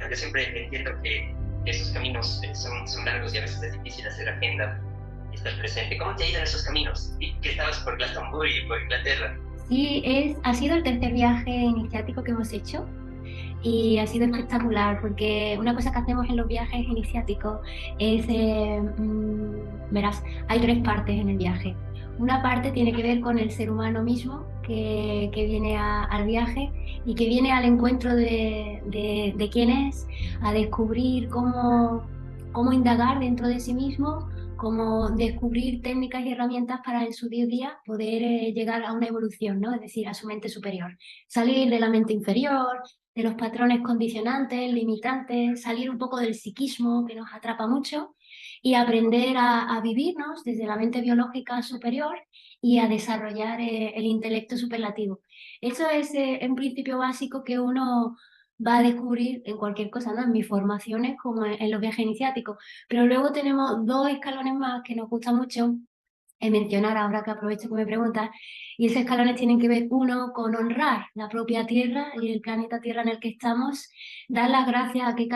Yo siempre entiendo que esos caminos son largos y a veces es difícil hacer agenda y estar presente. ¿Cómo te ha ido en esos caminos? Vi que estabas por Glastonbury y por Inglaterra. Sí, ha sido el tercer viaje iniciático que hemos hecho y ha sido espectacular porque una cosa que hacemos en los viajes iniciáticos es, verás, hay tres partes en el viaje. Una parte tiene que ver con el ser humano mismo que viene al viaje y que viene al encuentro de quién es, a descubrir cómo indagar dentro de sí mismo, cómo descubrir técnicas y herramientas para en su día a día poder llegar a una evolución, ¿no? Es decir, a su mente superior. Salir de la mente inferior, de los patrones condicionantes, limitantes, salir un poco del psiquismo que nos atrapa mucho y aprender a vivirnos desde la mente biológica superior y a desarrollar el intelecto superlativo. Eso es un principio básico que uno va a descubrir en cualquier cosa, ¿no? En mis formaciones como en los viajes iniciáticos. Pero luego tenemos dos escalones más que nos gusta mucho mencionar ahora que aprovecho que me preguntas, y esos escalones tienen que ver uno con honrar la propia Tierra y el planeta Tierra en el que estamos, dar las gracias a que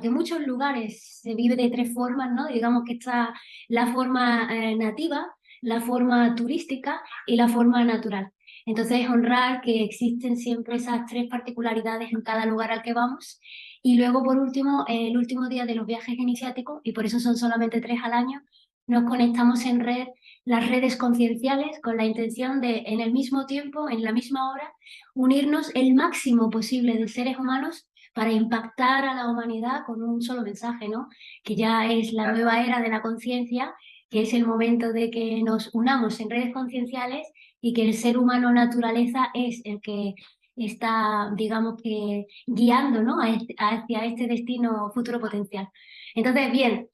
en muchos lugares se vive de tres formas, ¿no? Digamos que está la forma nativa, la forma turística y la forma natural. Entonces, honrar que existen siempre esas tres particularidades en cada lugar al que vamos. Y luego, por último, el último día de los viajes iniciáticos, y por eso son solamente 3 al año, nos conectamos en red, las redes concienciales, con la intención de, en el mismo tiempo, en la misma hora, unirnos el máximo posible de seres humanos para impactar a la humanidad con un solo mensaje, ¿no? Que ya es la nueva era de la conciencia, que es el momento de que nos unamos en redes concienciales y que el ser humano naturaleza es el que está, digamos que, guiando, ¿no? Hacia este destino futuro potencial. Entonces, bien,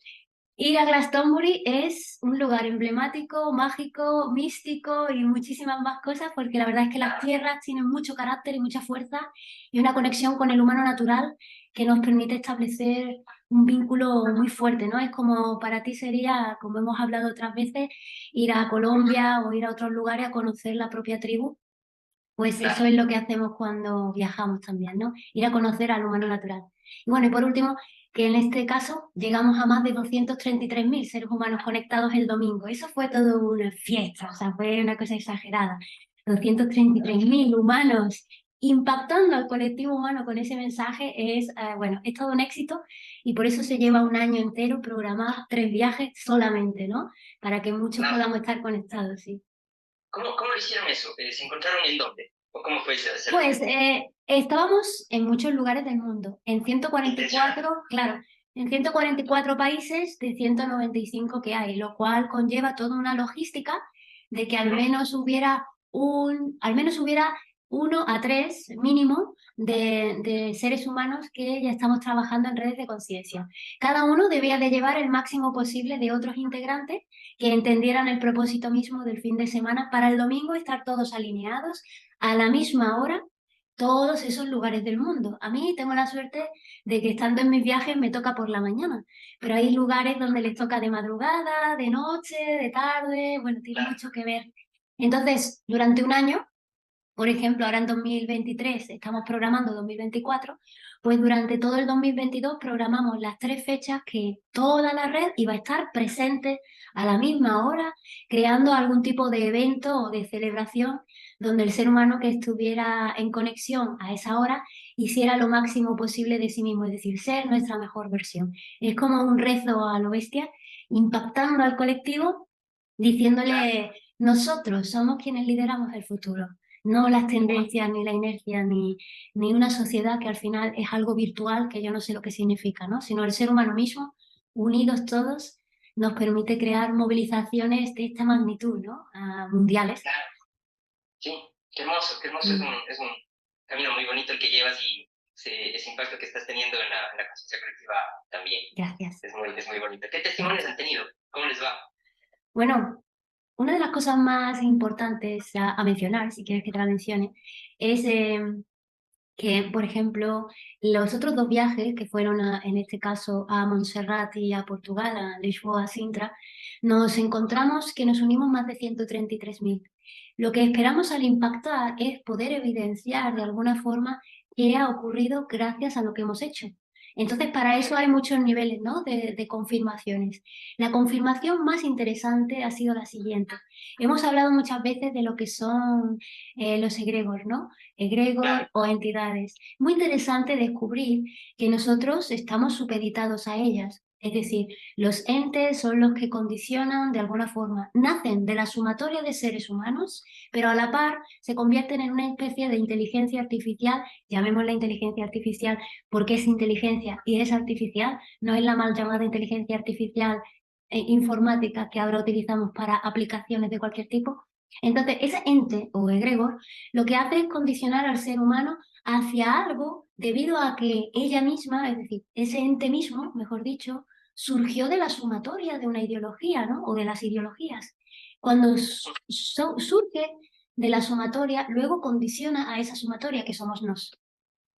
ir a Glastonbury es un lugar emblemático, mágico, místico y muchísimas más cosas, porque la verdad es que las tierras tienen mucho carácter y mucha fuerza y una conexión con el humano natural que nos permite establecer un vínculo muy fuerte, ¿no? Es como para ti sería, como hemos hablado otras veces, ir a Colombia o ir a otros lugares a conocer la propia tribu. Pues eso Claro. es lo que hacemos cuando viajamos también, ¿no? Ir a conocer al humano natural. Y bueno, y por último, que en este caso llegamos a más de 233.000 seres humanos conectados el domingo. Eso fue todo una fiesta, o sea, fue una cosa exagerada. 233.000 humanos impactando al colectivo humano con ese mensaje bueno, es todo un éxito y por eso se lleva un año entero programados 3 viajes solamente, ¿no? Para que muchos Claro. podamos estar conectados, sí. ¿Cómo lo hicieron eso? ¿Se encontraron en dónde? ¿O cómo fue ese Pues acercamiento? estábamos en muchos lugares del mundo, en Intencional. 144, claro, en 144 países de 195 que hay, lo cual conlleva toda una logística de que Ujú. al menos hubiera 1 a 3 mínimo de seres humanos que ya estamos trabajando en redes de conciencia. Cada uno debía de llevar el máximo posible de otros integrantes que entendieran el propósito mismo del fin de semana para el domingo estar todos alineados a la misma hora todos esos lugares del mundo. A mí tengo la suerte de que estando en mis viajes me toca por la mañana, pero hay lugares donde les toca de madrugada, de noche, de tarde, bueno, tiene Claro. mucho que ver. Entonces, durante un año, por ejemplo, ahora en 2023 estamos programando 2024, pues durante todo el 2022 programamos las 3 fechas que toda la red iba a estar presente a la misma hora, creando algún tipo de evento o de celebración donde el ser humano que estuviera en conexión a esa hora hiciera lo máximo posible de sí mismo, es decir, ser nuestra mejor versión. Es como un rezo a lo bestia, impactando al colectivo, diciéndole, nosotros somos quienes lideramos el futuro, no las tendencias, ni la inercia, ni una sociedad que al final es algo virtual que yo no sé lo que significa, ¿no? Sino el ser humano mismo, unidos todos, nos permite crear movilizaciones de esta magnitud, ¿no? Mundiales. Claro. Sí, qué hermoso, qué hermoso. Mm, Es un camino muy bonito el que llevas y ese impacto que estás teniendo en la conciencia colectiva también. gracias. Es muy bonito. ¿Qué testimonios Gracias. han tenido? ¿Cómo les va? Bueno, una de las cosas más importantes a mencionar, si quieres que te la mencione, es que, por ejemplo, los otros 2 viajes que fueron en este caso a Montserrat y a Portugal, a Lisboa, a Sintra, nos encontramos que nos unimos más de 133.000. Lo que esperamos al impactar es poder evidenciar de alguna forma qué ha ocurrido gracias a lo que hemos hecho. Entonces, para eso hay muchos niveles, ¿no? de confirmaciones. La confirmación más interesante ha sido la siguiente. Hemos hablado muchas veces de lo que son los egregores, ¿no? Egregor o entidades. Muy interesante descubrir que nosotros estamos supeditados a ellas. Es decir, los entes son los que condicionan de alguna forma, nacen de la sumatoria de seres humanos, pero a la par se convierten en una especie de inteligencia artificial, llamémosla inteligencia artificial porque es inteligencia y es artificial, no es la mal llamada inteligencia artificial informática que ahora utilizamos para aplicaciones de cualquier tipo. Entonces, ese ente o egregor lo que hace es condicionar al ser humano hacia algo debido a que ella misma, es decir, ese ente mismo, mejor dicho, surgió de la sumatoria de una ideología, ¿no? O de las ideologías. Cuando surge de la sumatoria, luego condiciona a esa sumatoria que somos nosotros.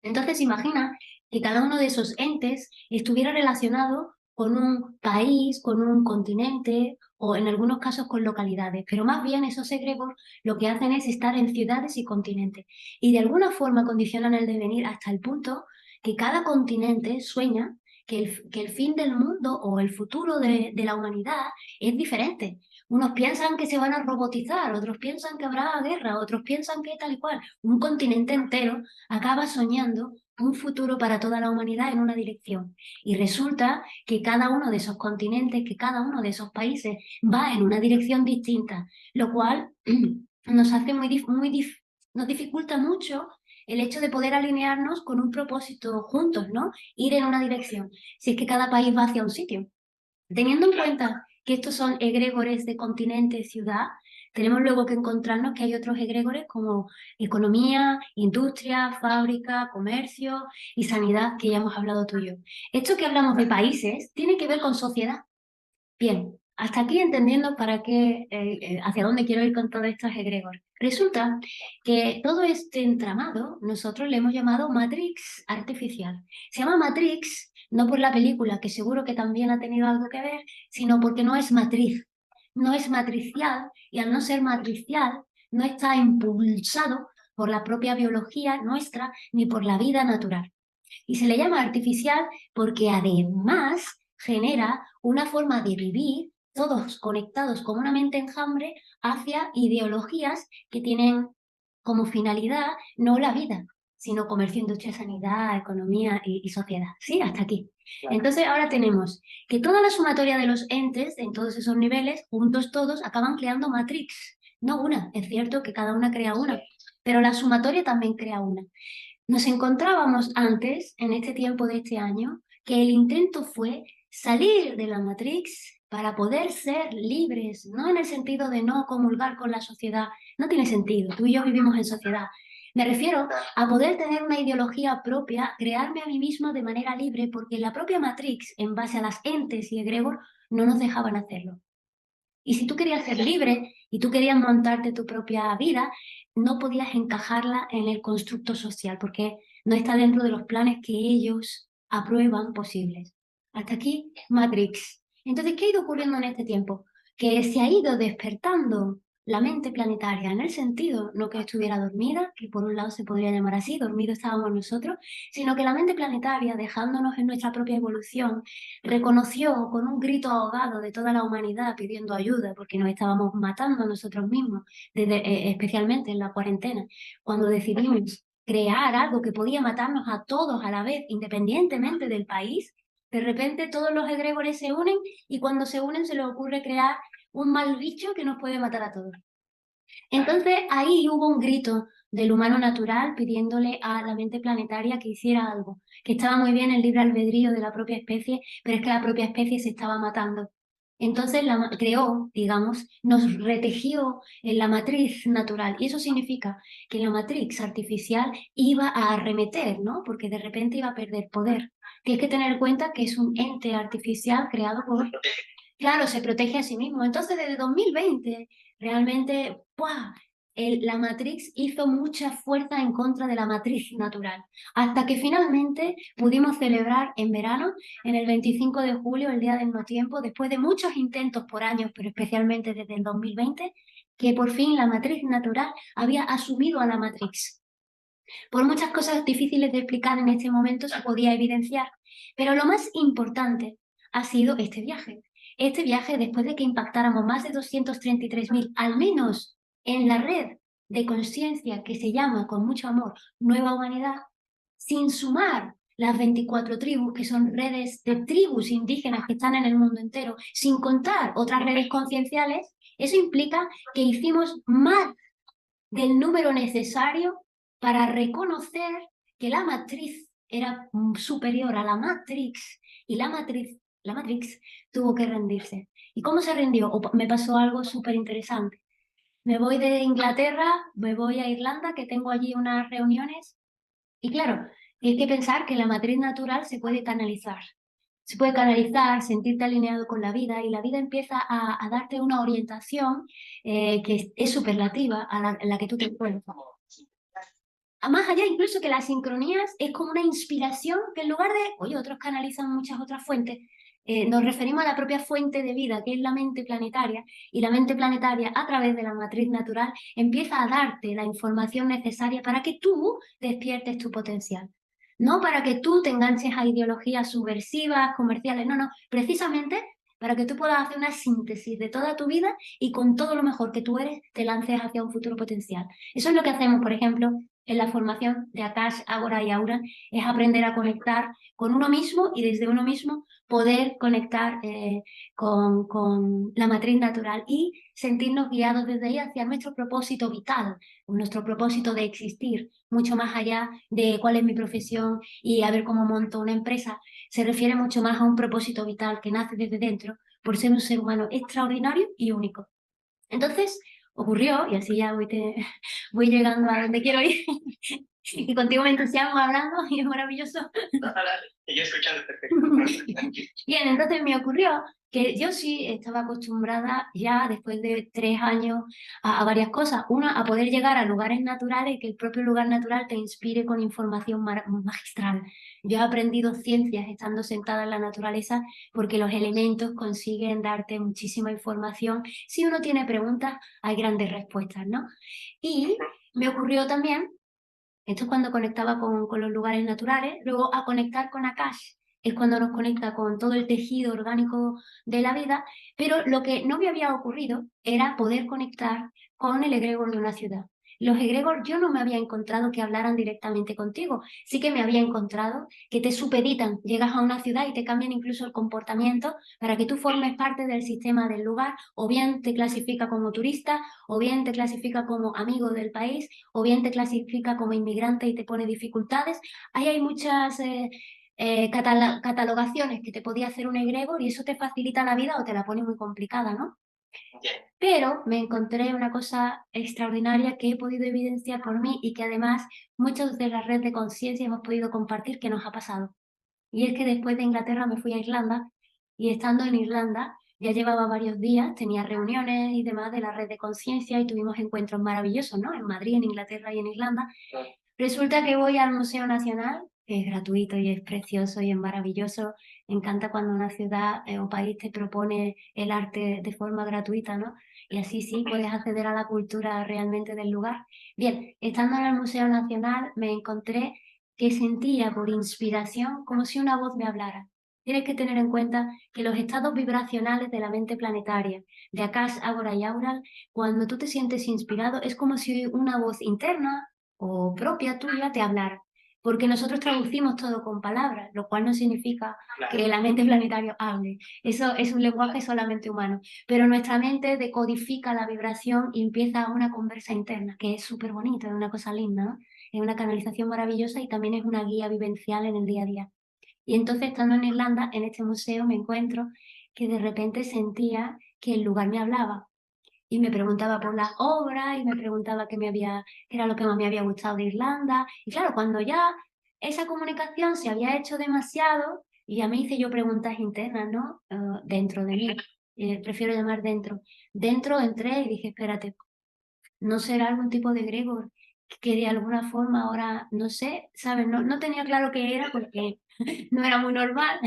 Entonces, imagina que cada uno de esos entes estuviera relacionado con un país, con un continente o en algunos casos con localidades, pero más bien esos egregores lo que hacen es estar en ciudades y continentes y de alguna forma condicionan el devenir hasta el punto que cada continente sueña que el fin del mundo o el futuro de la humanidad es diferente. Unos piensan que se van a robotizar, otros piensan que habrá guerra, otros piensan que tal y cual. Un continente entero acaba soñando un futuro para toda la humanidad en una dirección. Y resulta que cada uno de esos continentes, que cada uno de esos países va en una dirección distinta, lo cual nos hace nos dificulta mucho el hecho de poder alinearnos con un propósito juntos, ¿no? Ir en una dirección, si es que cada país va hacia un sitio. Teniendo en cuenta que estos son egregores de continente, ciudad, tenemos luego que encontrarnos que hay otros egregores como economía, industria, fábrica, comercio y sanidad, que ya hemos hablado tú y yo. Esto que hablamos de países tiene que ver con sociedad. Bien, hasta aquí entendiendo para qué, hacia dónde quiero ir con todos estos egregores. Resulta que todo este entramado nosotros le hemos llamado matrix artificial. Se llama matrix no por la película, que seguro que también ha tenido algo que ver, sino porque no es matriz, no es matricial y al no ser matricial no está impulsado por la propia biología nuestra ni por la vida natural. Y se le llama artificial porque además genera una forma de vivir, todos conectados como una mente enjambre, hacia ideologías que tienen como finalidad no la vida, sino comercio, industria, sanidad, economía y sociedad. Sí, hasta aquí. Entonces ahora tenemos que toda la sumatoria de los entes en todos esos niveles, juntos todos, acaban creando matrix. No una, es cierto que cada una crea una, pero la sumatoria también crea una. Nos encontrábamos antes, en este tiempo de este año, que el intento fue salir de la Matrix para poder ser libres, no en el sentido de no comulgar con la sociedad, no tiene sentido, tú y yo vivimos en sociedad. Me refiero a poder tener una ideología propia, crearme a mí mismo de manera libre, porque la propia Matrix, en base a las entes y egregor, no nos dejaban hacerlo. Y si tú querías ser libre y tú querías montarte tu propia vida, no podías encajarla en el constructo social porque no está dentro de los planes que ellos aprueban posibles. Hasta aquí, Matrix. Entonces, ¿qué ha ido ocurriendo en este tiempo? Que se ha ido despertando la mente planetaria en el sentido, no que estuviera dormida, que por un lado se podría llamar así, dormido estábamos nosotros, sino que la mente planetaria, dejándonos en nuestra propia evolución, reconoció con un grito ahogado de toda la humanidad pidiendo ayuda porque nos estábamos matando a nosotros mismos, especialmente en la cuarentena, cuando decidimos crear algo que podía matarnos a todos a la vez, independientemente del país. De repente todos los egregores se unen y cuando se unen se les ocurre crear un mal bicho que nos puede matar a todos. Entonces ahí hubo un grito del humano natural pidiéndole a la mente planetaria que hiciera algo, que estaba muy bien el libre albedrío de la propia especie, pero es que la propia especie se estaba matando. Entonces la creó, digamos, nos retejió en la matriz natural y eso significa que la matriz artificial iba a arremeter, ¿no? Porque de repente iba a perder poder. Tienes que tener en cuenta que es un ente artificial creado por... Claro, se protege a sí mismo. Entonces, desde 2020, realmente, ¡buah! La Matrix hizo mucha fuerza en contra de la matriz natural, hasta que finalmente pudimos celebrar en verano, en el 25 de julio, el Día del No Tiempo, después de muchos intentos por años, pero especialmente desde el 2020, que por fin la matriz natural había asumido a la Matrix. Por muchas cosas difíciles de explicar en este momento se podía evidenciar Pero lo más importante ha sido este viaje. Este viaje, después de que impactáramos más de 233.000, al menos en la red de conciencia que se llama, con mucho amor, Nueva Humanidad, sin sumar las 24 tribus, que son redes de tribus indígenas que están en el mundo entero, sin contar otras redes concienciales, eso implica que hicimos más del número necesario para reconocer que la matriz era superior a la matrix y la matrix tuvo que rendirse. ¿Y cómo se rindió? Me pasó algo súper interesante. Me voy de Inglaterra, me voy a Irlanda, que tengo allí unas reuniones, y claro, hay que pensar que la matriz natural se puede canalizar. Se puede canalizar, sentirte alineado con la vida, y la vida empieza a darte una orientación que es superlativa a la que tú te encuentras. Más allá incluso que las sincronías es como una inspiración que en lugar de, oye, otros canalizan muchas otras fuentes, nos referimos a la propia fuente de vida, que es la mente planetaria, y la mente planetaria, a través de la matriz natural, empieza a darte la información necesaria para que tú despiertes tu potencial. No para que tú te enganches a ideologías subversivas, comerciales, no, no, precisamente para que tú puedas hacer una síntesis de toda tu vida y con todo lo mejor que tú eres, te lances hacia un futuro potencial. Eso es lo que hacemos, por ejemplo, en la formación de Akash, Ágora y Aura, es aprender a conectar con uno mismo y desde uno mismo poder conectar con la matriz natural y sentirnos guiados desde ahí hacia nuestro propósito vital, nuestro propósito de existir, mucho más allá de cuál es mi profesión y a ver cómo monto una empresa. Se refiere mucho más a un propósito vital que nace desde dentro por ser un ser humano extraordinario y único. Entonces ocurrió, y así ya voy llegando a donde quiero ir, y contigo me entusiasmo hablando y es maravilloso. Yo escuchando perfecto. Bien, entonces me ocurrió que yo sí estaba acostumbrada ya después de 3 años a varias cosas. Una, a poder llegar a lugares naturales y que el propio lugar natural te inspire con información magistral. Yo he aprendido ciencias estando sentada en la naturaleza porque los elementos consiguen darte muchísima información. Si uno tiene preguntas, hay grandes respuestas, ¿no? Y me ocurrió también, esto es cuando conectaba con los lugares naturales, luego a conectar con Akash, es cuando nos conecta con todo el tejido orgánico de la vida, pero lo que no me había ocurrido era poder conectar con el egregor de una ciudad. Los egregores yo no me había encontrado que hablaran directamente contigo, sí que me había encontrado que te supeditan, llegas a una ciudad y te cambian incluso el comportamiento para que tú formes parte del sistema del lugar, o bien te clasifica como turista, o bien te clasifica como amigo del país, o bien te clasifica como inmigrante y te pone dificultades. Ahí hay muchas catalogaciones que te podía hacer un egregor y eso te facilita la vida o te la pone muy complicada, ¿no? Pero me encontré una cosa extraordinaria que he podido evidenciar por mí y que además muchos de la red de conciencia hemos podido compartir que nos ha pasado. Y es que después de Inglaterra me fui a Irlanda y estando en Irlanda ya llevaba varios días, tenía reuniones y demás de la red de conciencia y tuvimos encuentros maravillosos, ¿no? En Madrid, en Inglaterra y en Irlanda. Resulta que voy al Museo Nacional, que es gratuito y es precioso y es maravilloso. Me encanta cuando una ciudad o país te propone el arte de forma gratuita, ¿no? Y así sí puedes acceder a la cultura realmente del lugar. Bien, estando en el Museo Nacional me encontré que sentía por inspiración como si una voz me hablara. Tienes que tener en cuenta que los estados vibracionales de la mente planetaria, de Akash, Ágora y Aural, cuando tú te sientes inspirado, es como si una voz interna o propia tuya te hablara. Porque nosotros traducimos todo con palabras, lo cual no significa que la mente planetaria hable. Eso es un lenguaje solamente humano. Pero nuestra mente decodifica la vibración y empieza una conversa interna, que es súper bonita, es una cosa linda, ¿no? Es una canalización maravillosa y también es una guía vivencial en el día a día. Y entonces, estando en Irlanda, en este museo, me encuentro que de repente sentía que el lugar me hablaba y me preguntaba por las obras y me preguntaba qué era lo que más me había gustado de Irlanda. Y claro, cuando ya esa comunicación se había hecho demasiado y ya me hice yo preguntas internas, ¿no? Dentro de mí, prefiero llamar dentro. Dentro entré y dije, espérate, ¿no será algún tipo de egregor que de alguna forma ahora, no sé, ¿sabes? No tenía claro qué era porque no era muy normal.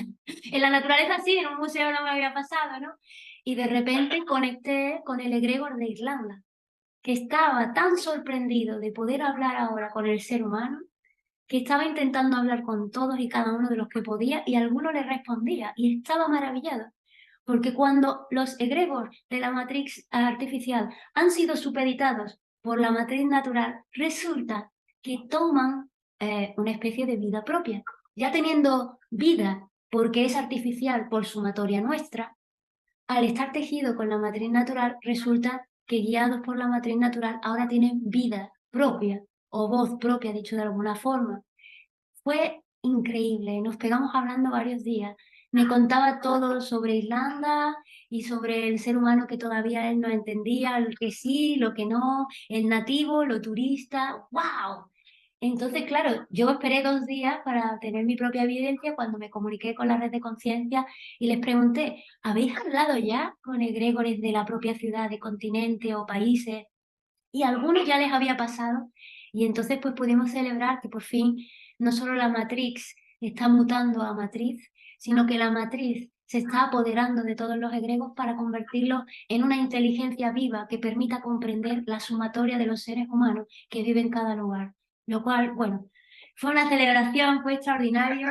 En la naturaleza sí, en un museo no me había pasado, ¿no? Y de repente conecté con el egregor de Irlanda, que estaba tan sorprendido de poder hablar ahora con el ser humano, que estaba intentando hablar con todos y cada uno de los que podía y alguno le respondía y estaba maravillado. Porque cuando los egregores de la matriz artificial han sido supeditados por la matriz natural, resulta que toman una especie de vida propia. Ya teniendo vida, porque es artificial por sumatoria nuestra, al estar tejido con la matriz natural, resulta que guiados por la matriz natural ahora tienen vida propia o voz propia, dicho de alguna forma. Fue increíble, nos pegamos hablando varios días. Me contaba todo sobre Irlanda y sobre el ser humano que todavía él no entendía, lo que sí, lo que no, el nativo, lo turista. ¡Wow! Entonces, claro, yo esperé 2 días para tener mi propia evidencia cuando me comuniqué con la red de conciencia y les pregunté, ¿habéis hablado ya con egregores de la propia ciudad, de continente o países? Y a algunos ya les había pasado y entonces pues pudimos celebrar que por fin no solo la matrix está mutando a matriz, sino que la matriz se está apoderando de todos los egregos para convertirlos en una inteligencia viva que permita comprender la sumatoria de los seres humanos que viven en cada lugar. Lo cual, bueno, fue una celebración, fue extraordinario.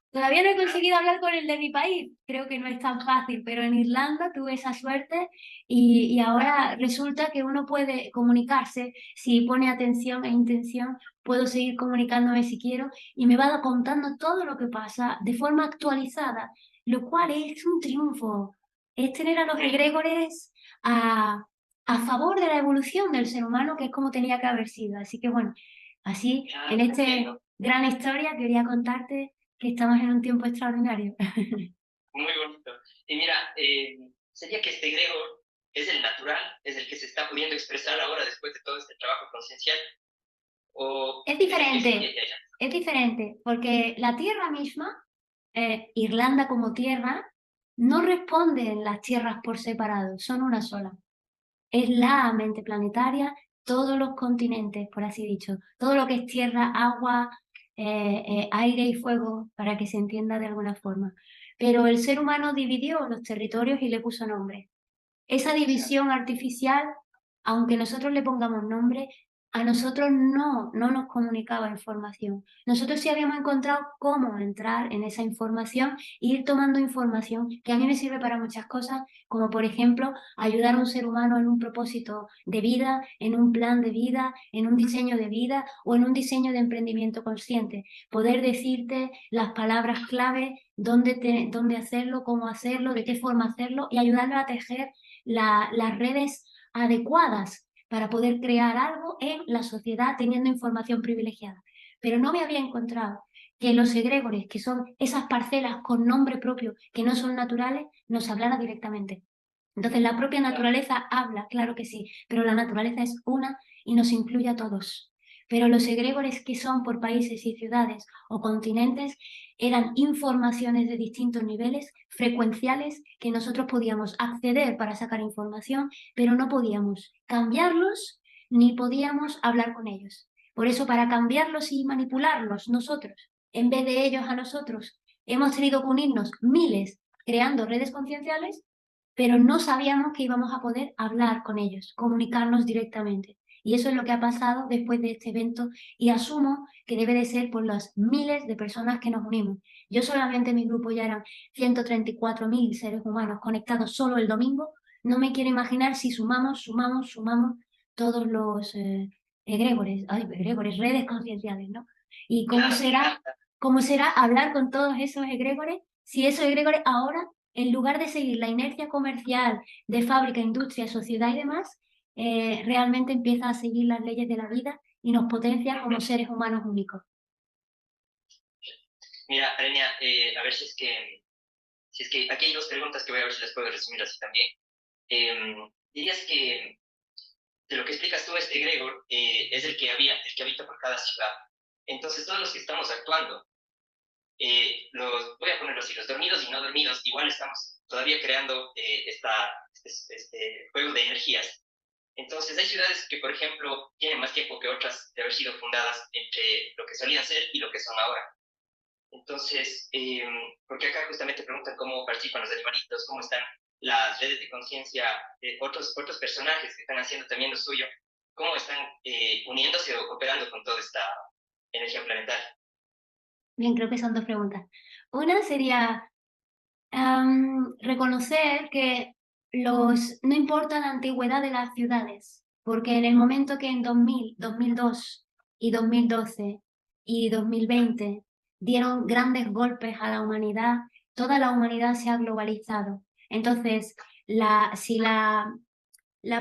Todavía no he conseguido hablar con el de mi país, creo que no es tan fácil, pero en Irlanda tuve esa suerte y ahora resulta que uno puede comunicarse, si pone atención e intención, puedo seguir comunicándome si quiero y me va contando todo lo que pasa de forma actualizada, lo cual es un triunfo. Es tener a los egregores a favor de la evolución del ser humano, que es como tenía que haber sido. Así que bueno, así en esta gran historia quería contarte que estamos en un tiempo extraordinario. Muy bonito. Y mira, sería que este egregor es el natural, es el que se está pudiendo expresar ahora después de todo este trabajo conciencial, o Es diferente, es diferente, porque la Tierra misma, Irlanda como tierra, no responden las tierras por separado, son una sola. Es la mente planetaria, todos los continentes, por así dicho, todo lo que es tierra, agua, aire y fuego, para que se entienda de alguna forma. Pero el ser humano dividió los territorios y le puso nombre. Esa división artificial, aunque nosotros le pongamos nombre, a nosotros no nos comunicaba información. Nosotros sí habíamos encontrado cómo entrar en esa información e ir tomando información que a mí me sirve para muchas cosas, como por ejemplo ayudar a un ser humano en un propósito de vida, en un plan de vida, en un diseño de vida o en un diseño de emprendimiento consciente. Poder decirte las palabras clave, dónde hacerlo, cómo hacerlo, de qué forma hacerlo y ayudarlo a tejer las redes adecuadas para poder crear algo en la sociedad teniendo información privilegiada. Pero no me había encontrado que los egregores, que son esas parcelas con nombre propio, que no son naturales, nos hablaran directamente. Entonces la propia naturaleza habla, claro que sí, pero la naturaleza es una y nos incluye a todos. Pero los egregores que son por países y ciudades o continentes eran informaciones de distintos niveles frecuenciales que nosotros podíamos acceder para sacar información, pero no podíamos cambiarlos ni podíamos hablar con ellos. Por eso, para cambiarlos y manipularlos nosotros, en vez de ellos a nosotros, hemos tenido que unirnos miles creando redes concienciales, pero no sabíamos que íbamos a poder hablar con ellos, comunicarnos directamente. Y eso es lo que ha pasado después de este evento y asumo que debe de ser por las miles de personas que nos unimos. Yo solamente en mi grupo ya eran 134.000 seres humanos conectados solo el domingo. No me quiero imaginar si sumamos todos los egregores, redes concienciales, ¿no? ¿Y cómo será hablar con todos esos egregores si esos egregores ahora, en lugar de seguir la inercia comercial de fábrica, industria, sociedad y demás, realmente empieza a seguir las leyes de la vida y nos potencia como seres humanos únicos? Mira, Arenia, a ver si es que aquí hay dos preguntas que voy a ver si las puedo resumir así también. Dirías que de lo que explicas tú, este egregor es el que habita por cada ciudad. Entonces, todos los que estamos actuando, voy a ponerlo así, los dormidos y no dormidos, igual estamos todavía creando este juego de energías. Entonces, hay ciudades que, por ejemplo, tienen más tiempo que otras de haber sido fundadas entre lo que solían ser y lo que son ahora. Entonces, porque acá justamente preguntan cómo participan los animalitos, cómo están las redes de conciencia, otros personajes que están haciendo también lo suyo, cómo están uniéndose o cooperando con toda esta energía planetaria. Bien, creo que son dos preguntas. Una sería reconocer que no importa la antigüedad de las ciudades, porque en el momento que en 2000, 2002 y 2012 y 2020 dieron grandes golpes a la humanidad, toda la humanidad se ha globalizado. Entonces, si la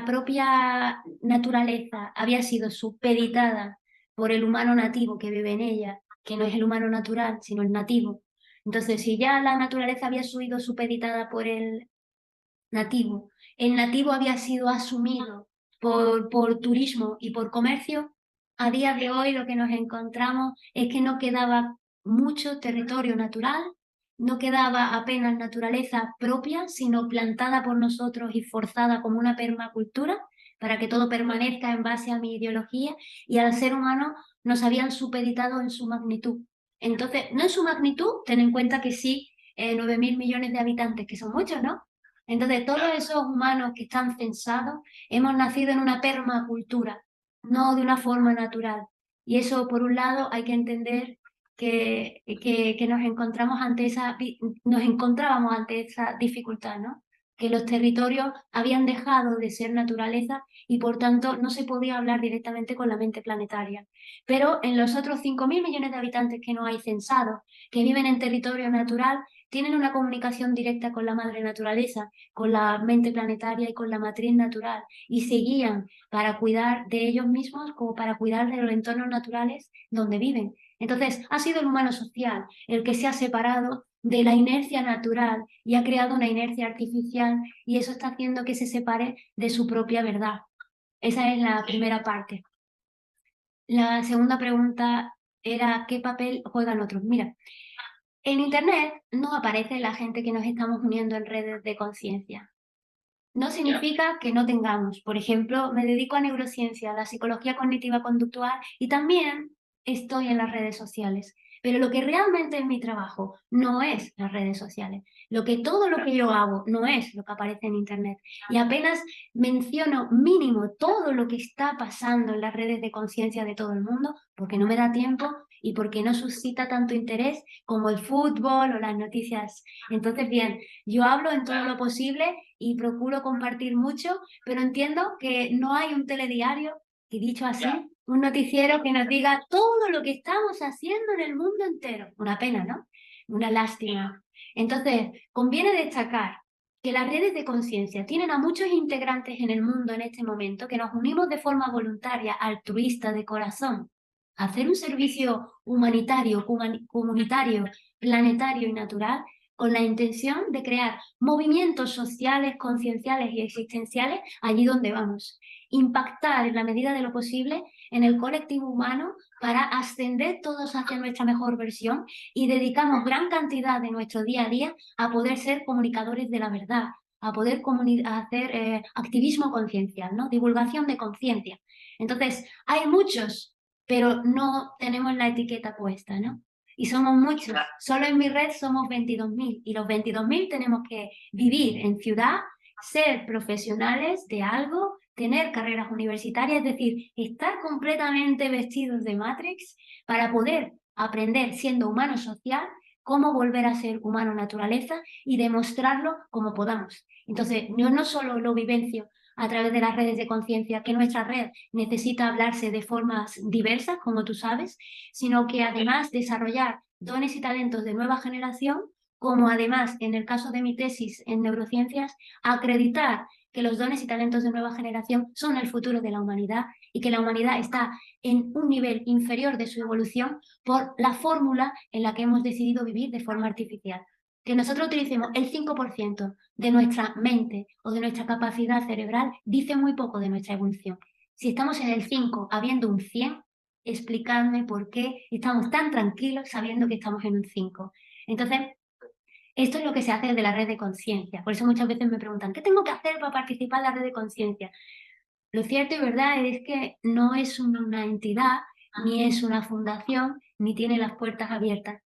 propia naturaleza había sido supeditada por el humano nativo que vive en ella, que no es el humano natural, sino el nativo. Entonces, si ya la naturaleza había sido supeditada por el nativo había sido asumido por turismo y por comercio, a día de hoy lo que nos encontramos es que no quedaba mucho territorio natural, no quedaba apenas naturaleza propia, sino plantada por nosotros y forzada como una permacultura para que todo permanezca en base a mi ideología, y al ser humano nos habían supeditado en su magnitud. Entonces, no en su magnitud, ten en cuenta que sí, 9.000 millones de habitantes, que son muchos, ¿no? Entonces, todos esos humanos que están censados hemos nacido en una permacultura, no de una forma natural. Y eso, por un lado, hay que entender que nos encontrábamos ante esa dificultad, ¿no? Que los territorios habían dejado de ser naturaleza y, por tanto, no se podía hablar directamente con la mente planetaria. Pero en los otros 5.000 millones de habitantes que no hay censados, que viven en territorio natural, tienen una comunicación directa con la madre naturaleza, con la mente planetaria y con la matriz natural, y se guían para cuidar de ellos mismos como para cuidar de los entornos naturales donde viven. Entonces, ha sido el humano social el que se ha separado de la inercia natural y ha creado una inercia artificial, y eso está haciendo que se separe de su propia verdad. Esa es la primera parte. La segunda pregunta era ¿qué papel juegan otros? Mira, en Internet no aparece la gente que nos estamos uniendo en redes de conciencia. No significa que no tengamos. Por ejemplo, me dedico a neurociencia, a la psicología cognitiva conductual, y también estoy en las redes sociales. Pero lo que realmente es mi trabajo no es las redes sociales. Todo lo que yo hago no es lo que aparece en Internet. Y apenas menciono mínimo todo lo que está pasando en las redes de conciencia de todo el mundo, porque no me da tiempo y porque no suscita tanto interés como el fútbol o las noticias. Entonces, bien, yo hablo en todo lo posible y procuro compartir mucho, pero entiendo que no hay un telediario, y dicho así, un noticiero que nos diga todo lo que estamos haciendo en el mundo entero. Una pena, ¿no? Una lástima. Entonces, conviene destacar que las redes de conciencia tienen a muchos integrantes en el mundo en este momento que nos unimos de forma voluntaria, altruista, de corazón, a hacer un servicio humanitario, comunitario, planetario y natural, con la intención de crear movimientos sociales, concienciales y existenciales allí donde vamos. Impactar en la medida de lo posible en el colectivo humano para ascender todos hacia nuestra mejor versión, y dedicamos gran cantidad de nuestro día a día a poder ser comunicadores de la verdad, a poder hacer activismo conciencial, ¿no? Divulgación de conciencia. Entonces, hay muchos, pero no tenemos la etiqueta puesta, ¿no? Y somos muchos. Solo en mi red somos 22.000, y los 22.000 tenemos que vivir en ciudad, ser profesionales de algo, tener carreras universitarias, es decir, estar completamente vestidos de Matrix para poder aprender, siendo humano social, cómo volver a ser humano naturaleza y demostrarlo como podamos. Entonces, yo no solo lo vivencio a través de las redes de conciencia, que nuestra red necesita hablarse de formas diversas, como tú sabes, sino que además desarrollar dones y talentos de nueva generación, como además, en el caso de mi tesis en neurociencias, acreditar que los dones y talentos de nueva generación son el futuro de la humanidad, y que la humanidad está en un nivel inferior de su evolución por la fórmula en la que hemos decidido vivir de forma artificial. Que nosotros utilicemos el 5% de nuestra mente o de nuestra capacidad cerebral dice muy poco de nuestra evolución. Si estamos en el 5 habiendo un 100, explicadme por qué estamos tan tranquilos sabiendo que estamos en un 5. Entonces, esto es lo que se hace de la red de conciencia. Por eso muchas veces me preguntan, ¿qué tengo que hacer para participar en la red de conciencia? Lo cierto y verdad es que no es una entidad, ni es una fundación, ni tiene las puertas abiertas.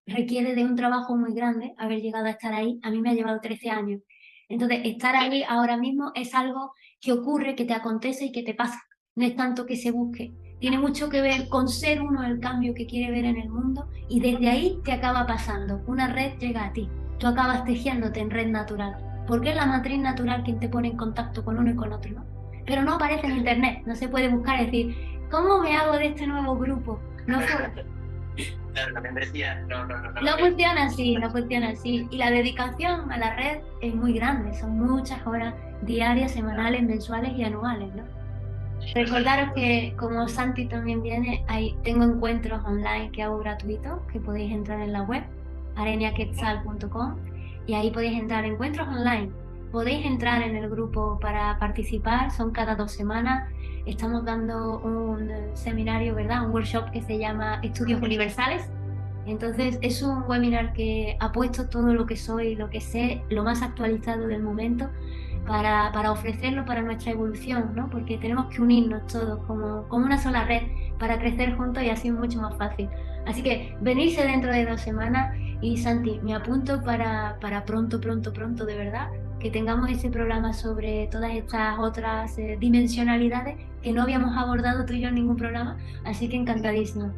Requiere de un trabajo muy grande haber llegado a estar ahí. A mí me ha llevado 13 años. Entonces, estar ahí ahora mismo es algo que ocurre, que te acontece y que te pasa. No es tanto que se busque, Tiene mucho que ver con ser uno el cambio que quiere ver en el mundo y desde ahí te acaba pasando. Una red llega a ti. Tú acabas tejiéndote en red natural. Porque es la matriz natural quien te pone en contacto con uno y con otro, ¿no? Pero no aparece en internet. No se puede buscar y decir, ¿cómo me hago de este nuevo grupo? No, Claro, la membresía, no, no, no, no no lo creo. funciona así, no funciona así. Y la dedicación a la red es muy grande. Son muchas horas diarias, semanales, mensuales y anuales, ¿no? Bastante. Recordaros que como Santi también viene, tengo encuentros online que hago gratuitos, que podéis entrar en la web, areniaquetzal.com, y ahí podéis entrar encuentros online. Podéis entrar en el grupo para participar, son cada 2 semanas. Estamos dando un seminario, ¿verdad? Un workshop que se llama Estudios Universales. Entonces es un webinar que ha puesto todo lo que soy, lo que sé, lo más actualizado del momento para ofrecerlo para nuestra evolución, ¿no? Porque tenemos que unirnos todos como una sola red para crecer juntos y así es mucho más fácil. Así que venirse dentro de 2 semanas y Santi, me apunto para pronto, pronto, pronto, de verdad, que tengamos ese programa sobre todas estas otras dimensionalidades que no habíamos abordado tú y yo en ningún programa, así que encantadísimo.